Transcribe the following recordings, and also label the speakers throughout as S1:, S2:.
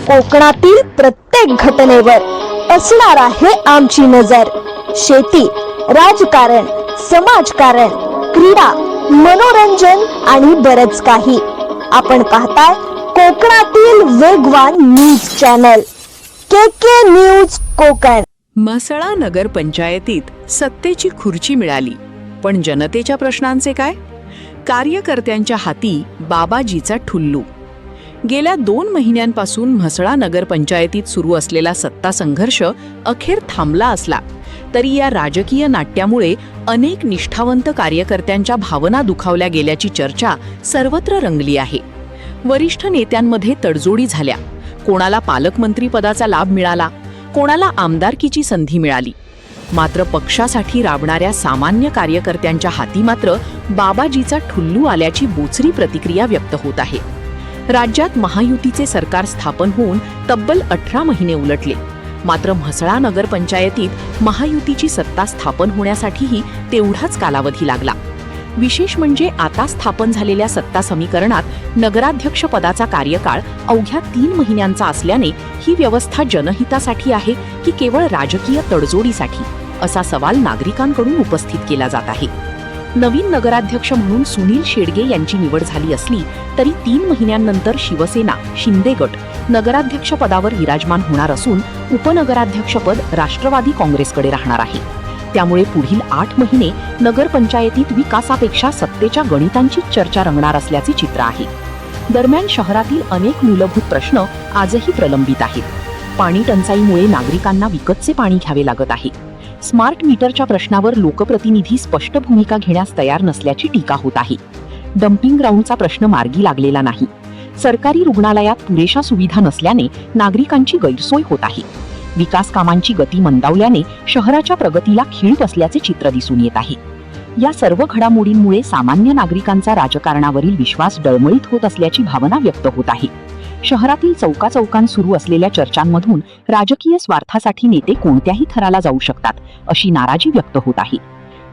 S1: कोकणातील प्रत्येक घटनेवर असणार आहे आमची नजर। शेती, राजकारण, समाजकारण, क्रीडा, मनोरंजन आणि बरच काही। आपण पाहताय कोकणातील वेगवान news channel K news Konkan.
S2: Mhasla नगर पंचायतीत सत्तेची खुर्ची मिळाली, पण जनतेच्या प्रश्नांचे काय? कार्यकर्त्यांच्या हाती बाबाजीचा ठुल्लू। गेल्या 2 महिन्यांपासून म्हसळा नगर पंचायतीत सुरू असलेला सत्ता संघर्ष अखेर थांबला असला तरी या राजकीय नाट्यामुळे अनेक निष्ठावंत कार्यकर्त्यांच्या भावना दुखावल्या गेल्याची चर्चा सर्वत्र रंगली आहे। वरिष्ठ नेत्यांमध्ये तडजोडी झाल्या, कोणाला पालकमंत्री पदाचा लाभ मिळाला, कोणाला आमदारकीची संधी मिळाली। मात्र पक्षासाठी राबणाऱ्या सामान्य कार्यकर्त्यांच्या हाती मात्र बाबाजीचा ठुल्लू आल्याची बोचरी प्रतिक्रिया व्यक्त होत आहे। राज्यात महायुतीचे सरकार स्थापन होऊन तब्बल 18 महिने उलटले, मात्र म्हसळा नगर पंचायतीत महायुतीची सत्ता स्थापन होण्यासाठीही तेवढाच कालावधी लागला। विशेष म्हणजे आता स्थापन झालेल्या सत्ता समीकरणात नगराध्यक्ष पदाचा कार्यकाळ अवघ्या 3 महिन्यांचा असल्याने ही व्यवस्था जनहितासाठी आहे की केवळ राजकीय तडजोडीसाठी, असा सवाल नागरिकांकडून उपस्थित केला जात आहे। नवीन नगराध्यक्ष म्हणून सुनील शेडगे यांची निवड झाली असली तरी 3 महिन्यांनंतर शिवसेना शिंदे गट नगराध्यक्ष पदावर विराजमान होणार असून उपनगराध्यक्षपद राष्ट्रवादी काँग्रेसकडे राहणार आहे। त्यामुळे पुढील 8 महिने नगरपंचायतीत विकासापेक्षा सत्तेच्या गणितांची चर्चा रंगणार असल्याचे चित्र आहे। दरम्यान शहरातील अनेक मूलभूत प्रश्न आजही प्रलंबित आहेत। पाणी टंचाईमुळे नागरिकांना विकतचे पाणी घ्यावे लागत आहे। स्मार्ट मीटरच्या प्रश्नावर लोकप्रतिनिधी स्पष्ट भूमिका घेण्यास तयार नसल्याची टीका होत आहे। डम्पिंग ग्राउंडचा प्रश्न मार्गी लागलेला नाही। सरकारी रुग्णालयात पुरेशा सुविधा नसल्याने नागरिकांची गैरसोय होत आहे। विकास कामांची गती मंदावल्याने शहराच्या प्रगतीला खीळ बसल्याचे चित्र दिसून येत आहे। या सर्व घडामोडींमुळे सामान्य नागरिकांचा राजकारणावरील विश्वास डळमळीत होत असल्याची भावना व्यक्त होत आहे। शहरातील चौकाचौकांत सुरू असलेल्या चर्चांमधून राजकीय स्वार्थासाठी नेते कोणत्याही थराला जाऊ शकतात, अशी नाराजी व्यक्त होत आहे।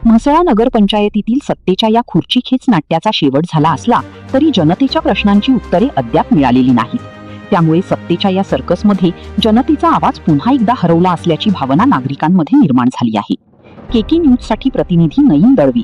S2: म्हसळा नगर पंचायतीतील सत्तेच्या या खुर्चीखेच नाट्याचा शेवट झाला असला तरी जनतेच्या प्रश्नांची उत्तरे अद्याप मिळालेली नाहीत। त्यामुळे सत्तेच्या या सर्कसमध्ये जनतेचा आवाज पुन्हा एकदा हरवला असल्याची भावना नागरिकांमध्ये निर्माण झाली आहे। के न्यूजसाठी प्रतिनिधी नईम दळवी।